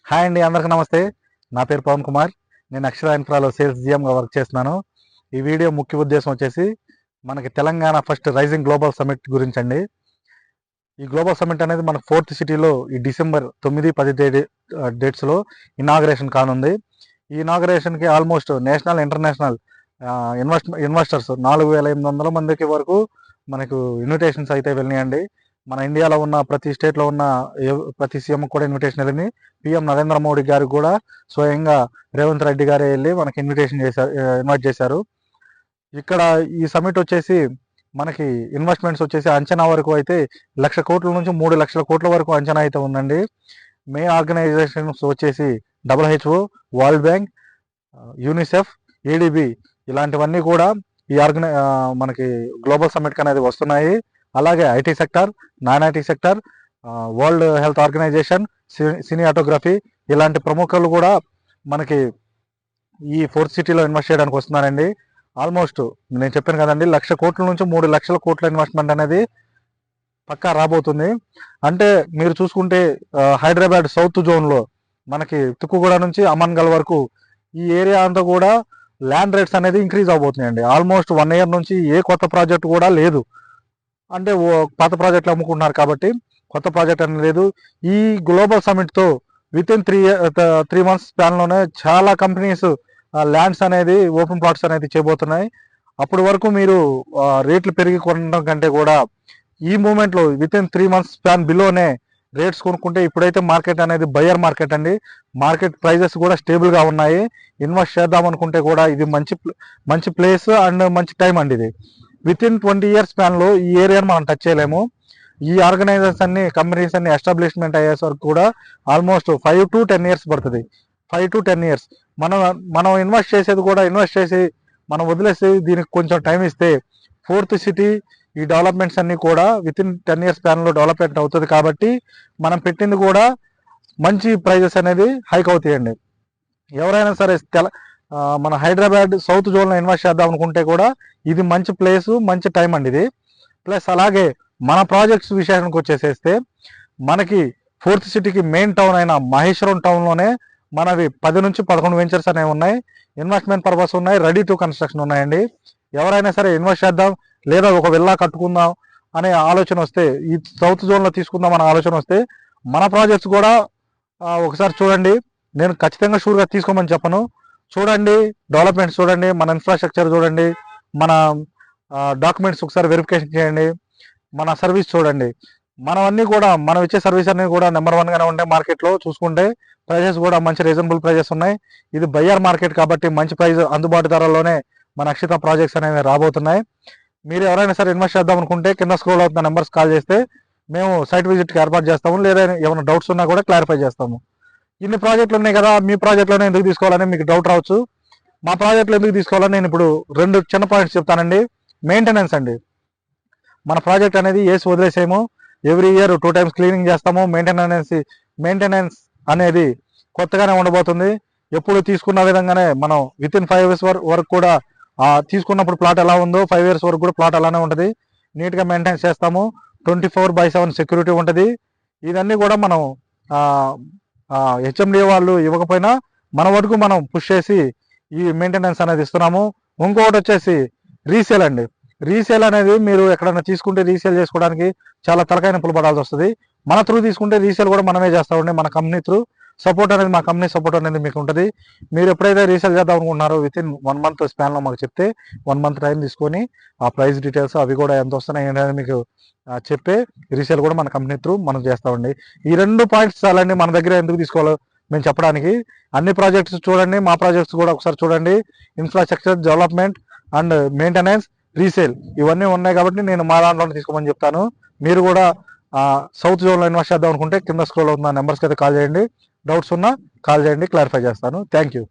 Hi అండి, అందరికీ నమస్తే. నా పేరు పవన్ కుమార్. నేను అక్షర ఇన్ఫ్రాలో సేల్స్ జీఎంగా వర్క్ చేస్తున్నాను. ఈ వీడియో ముఖ్య ఉద్దేశం వచ్చేసి మనకి Telangana first rising global summit గురించి అండి. ఈ గ్లోబల్ సమిట్ అనేది మన ఫోర్త్ సిటీలో ఈ డిసెంబర్ 9, 10 డేట్స్లో ఇనాగరేషన్ కానుంది. ఈ ఇనాగరేషన్కి ఆల్మోస్ట్ నేషనల్ ఇంటర్నేషనల్ ఇన్వెస్టర్స్ 4,800 మందికి వరకు మనకు ఇన్విటేషన్స్ అయితే వెళ్ళినాయండి. మన ఇండియాలో ఉన్న ప్రతి స్టేట్లో ఉన్న ప్రతి సీఎం కూడా ఇన్విటేషన్ వెళ్ళింది. పిఎం నరేంద్ర మోడీ గారికి కూడా స్వయంగా రేవంత్ రెడ్డి గారే వెళ్ళి మనకి ఇన్వైట్ చేశారు. ఇక్కడ ఈ సమిట్ వచ్చేసి మనకి ఇన్వెస్ట్మెంట్స్ వచ్చేసి అంచనా వరకు అయితే 1,00,000 కోట్ల నుంచి 3,00,000 కోట్ల వరకు అంచనా అయితే ఉందండి. మెయిన్ ఆర్గనైజేషన్స్ వచ్చేసి WHO, world bank, UNICEF, ADB ఇలాంటివన్నీ కూడా ఈ మనకి గ్లోబల్ సమిట్కి అనేది వస్తున్నాయి. అలాగే IT sector, non IT sector, world health organisation, cinematography ఇలాంటి ప్రముఖులు కూడా మనకి ఈ ఫోర్త్ సిటీలో ఇన్వెస్ట్ చేయడానికి వస్తున్నారండి. ఆల్మోస్ట్ నేను చెప్పాను కదండి, 1,00,000 కోట్ల నుంచి 3,00,000 కోట్ల ఇన్వెస్ట్మెంట్ అనేది పక్కా రాబోతుంది. అంటే మీరు చూసుకుంటే హైదరాబాద్ సౌత్ జోన్లో మనకి తుక్కుగూడ నుంచి అమన్గల్ వరకు ఈ ఏరియా అంతా కూడా ల్యాండ్ రేట్స్ అనేది ఇంక్రీజ్ అవబోతున్నాయండి. ఆల్మోస్ట్ 1 year నుంచి ఏ కొత్త ప్రాజెక్ట్ కూడా లేదు. అంటే పాత ప్రాజెక్టులు అమ్ముకుంటున్నారు కాబట్టి కొత్త ప్రాజెక్ట్ అనేది లేదు. ఈ గ్లోబల్ సమిట్తో వితిన్ 3 months స్పాన్లోనే చాలా కంపెనీస్ ల్యాండ్స్ అనేది ఓపెన్ ప్లాట్స్ అనేది చేయబోతున్నాయి. అప్పటి వరకు మీరు రేట్లు పెరిగి కొనడం కంటే కూడా ఈ మూమెంట్లో వితిన్ 3 months స్పాన్ బిలోనే రేట్స్ కొనుక్కుంటే ఇప్పుడైతే మార్కెట్ అనేది బయ్యర్ మార్కెట్ అండి. మార్కెట్ ప్రైజెస్ కూడా స్టేబుల్గా ఉన్నాయి. ఇన్వెస్ట్ చేద్దాం అనుకుంటే కూడా ఇది మంచి ప్లేస్ అండ్ మంచి టైం అండి. ఇది వితిన్ 20 years స్పాన్లో ఈ ఏరియాను మనం టచ్ చేయలేము. ఈ ఆర్గనైజర్స్ అన్ని కంపెనీస్ అన్ని ఎస్టాబ్లిష్మెంట్ అయ్యే వరకు కూడా ఆల్మోస్ట్ 5 to 10 years పడుతుంది. 5 to 10 years మనం ఇన్వెస్ట్ చేసేది కూడా ఇన్వెస్ట్ చేసి మనం వదిలేసి దీనికి కొంచెం టైం ఇస్తే ఫోర్త్ సిటీ ఈ డెవలప్మెంట్స్ అన్ని కూడా వితిన్ 10 years స్పాన్లో డెవలప్మెంట్ అవుతుంది. కాబట్టి మనం పెట్టింది కూడా మంచి ప్రైజెస్ అనేది హైక్ అవుతాయండి. ఎవరైనా సరే మన హైదరాబాద్ సౌత్ జోన్లో ఇన్వెస్ట్ చేద్దాం అనుకుంటే కూడా ఇది మంచి ప్లేసు, మంచి టైం అండి ఇది. ప్లస్ అలాగే మన ప్రాజెక్ట్స్ విషయానికి వచ్చేసేస్తే మనకి ఫోర్త్ సిటీకి మెయిన్ టౌన్ అయిన మహేశ్వరం టౌన్లోనే మనవి 10 నుంచి 11 వెంచర్స్ అనేవి ఉన్నాయి. ఇన్వెస్ట్మెంట్ పర్పస్ ఉన్నాయి, రెడీ టు కన్స్ట్రక్షన్ ఉన్నాయండి. ఎవరైనా సరే ఇన్వెస్ట్ చేద్దాం లేదా ఒక విల్లా కట్టుకుందాం అనే ఆలోచన వస్తే, ఈ సౌత్ జోన్లో తీసుకుందాం అనే ఆలోచన వస్తే మన ప్రాజెక్ట్స్ కూడా ఒకసారి చూడండి. నేను ఖచ్చితంగా షూర్గా తీసుకోమని చెప్పను. చూడండి, డెవలప్మెంట్స్ చూడండి, మన ఇన్ఫ్రాస్ట్రక్చర్ చూడండి, మన డాక్యుమెంట్స్ ఒకసారి వెరిఫికేషన్ చేయండి, మన సర్వీస్ చూడండి. మనవన్నీ కూడా మనం ఇచ్చే సర్వీస్ అన్ని కూడా నెంబర్ 1గానే ఉంటాయి. మార్కెట్లో చూసుకుంటే ప్రైజెస్ కూడా మంచి రీజనబుల్ ప్రైజెస్ ఉన్నాయి. ఇది బయ్యర్ మార్కెట్ కాబట్టి మంచి ప్రైస్ అందుబాటు ధరల్లోనే మన అక్షిత ప్రాజెక్ట్స్ అనేవి రాబోతున్నాయి. మీరు ఎవరైనా సరే ఇన్వెస్ట్ చేద్దాం అనుకుంటే కింద స్క్రోల్ అవుతున్న నెంబర్స్ కాల్ చేస్తే మేము సైట్ విజిట్కి ఏర్పాటు చేస్తాము. లేదా ఏమైనా డౌట్స్ ఉన్నా కూడా క్లారిఫై చేస్తాము. ఇన్ని ప్రాజెక్టులు ఉన్నాయి కదా, మీ ప్రాజెక్ట్లోనే ఎందుకు తీసుకోవాలని మీకు డౌట్ రావచ్చు. మా ప్రాజెక్టులో ఎందుకు తీసుకోవాలని నేను ఇప్పుడు 2 చిన్న పాయింట్స్ చెప్తానండి. మెయింటెనెన్స్ అండి. మన ప్రాజెక్ట్ అనేది వేసి వదిలేసేమో, ఎవ్రీ ఇయర్ 2 times క్లీనింగ్ చేస్తాము. మెయింటెనెన్స్ అనేది కొత్తగానే ఉండబోతుంది. ఎప్పుడు తీసుకున్న విధంగానే మనం వితిన్ 5 years వరకు కూడా తీసుకున్నప్పుడు ప్లాట్ ఎలా ఉందో 5 years వరకు కూడా ప్లాట్ అలానే ఉంటుంది. నీట్గా మెయింటైన్ చేస్తాము. 24/7 సెక్యూరిటీ ఉంటుంది. ఇదన్నీ కూడా మనం హెచ్ఎండి వాళ్ళు ఇవ్వకపోయినా మన వరకు మనం పుష్ చేసి ఈ మెయింటెనెన్స్ అనేది ఇస్తున్నాము. ఇంకొకటి వచ్చేసి రీసేల్ అండి. రీసేల్ అనేది మీరు ఎక్కడైనా తీసుకుంటే రీసేల్ చేసుకోవడానికి చాలా తలకాయ నొప్పులు పడాల్సి వస్తుంది. మన త్రూ తీసుకుంటే రీసేల్ కూడా మనమే చేస్తామండి. మన కంపెనీ త్రూ సపోర్ట్ అనేది, మా కంపెనీ సపోర్ట్ అనేది మీకు ఉంటుంది. మీరు ఎప్పుడైతే రీసేల్ చేద్దాం అనుకుంటున్నారో వితిన్ 1 month స్పాన్లో మాకు చెప్తే 1 month టైం తీసుకొని ఆ ప్రైస్ డీటెయిల్స్ అవి కూడా ఎంత వస్తున్నాయి అనేది మీకు చెప్పే రీసేల్ కూడా మన కంపెనీ త్రూ మనం చేస్తామండి. ఈ 2 పాయింట్స్ చాలండి మన దగ్గర ఎందుకు తీసుకోవాలో మేము చెప్పడానికి. అన్ని ప్రాజెక్ట్స్ చూడండి, మా ప్రాజెక్ట్స్ కూడా ఒకసారి చూడండి. Infrastructure, development and maintenance, resale ఇవన్నీ ఉన్నాయి కాబట్టి నేను మా దాంట్లో తీసుకోమని చెప్తాను. మీరు కూడా సౌత్ జోన్లో ఇన్వెస్ట్ చేద్దాం అనుకుంటే కింద స్క్రోల్ అవుతున్న నెంబర్స్కి అయితే కాల్ చేయండి. డౌట్స్ ఉన్నా కాల్ చేయండి, క్లారిఫై చేస్తాను. Thank you.